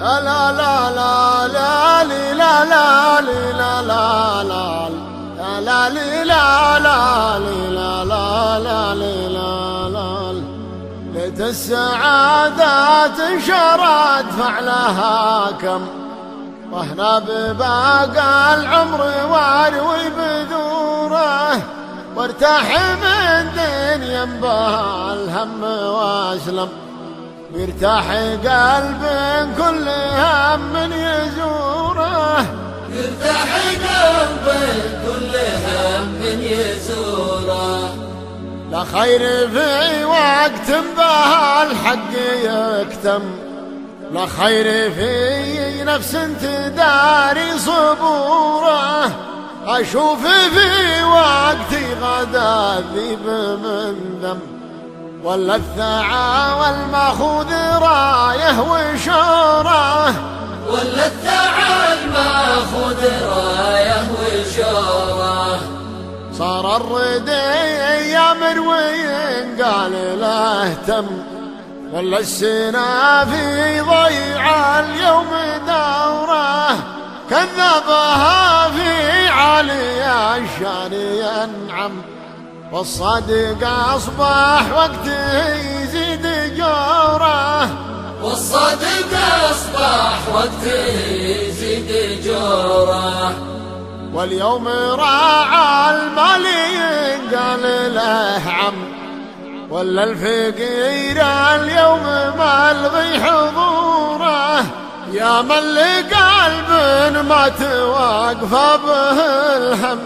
لا لا لا لا لا لا لا لا لا لا لا لا لا لا ليت السعادات انشرت فعلها كم، وهنا بباقى العمر واروي بذوره، وارتاح من دنيا بها الهم واسلم، ويرتاح قلب كل هم يزوره، يرتاح قلب كل هم يزوره. لا خير في وقت بها الحق يكتم، لا خير في نفس تداري صبوره، أشوف في وقتي غدا الذيب من ذنب، ولا الثعى والماخوذ رايه وشوره، ولا الثعى الماخوذ رايه وشوره. صار الردي يا مروي قال لا اهتم، ولا السنا في ضيع اليوم دوره، كذبها في علي الشان ينعم، والصدق أصبح وقته يزيد جوره، والصدق أصبح وقته يزيد جوره. واليوم راعى المالي قال له عم، ولا الفقير اليوم ملغي حضوره، يا من لقلب ما توقف به الهم،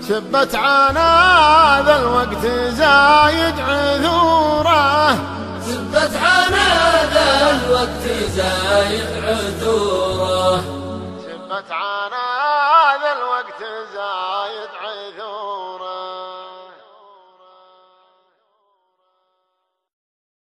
شبت عنا ذا الوقت زايد عذوره، شبت عنا ذا الوقت زايد عذوره، شبت عنا ذا الوقت زايد عذوره.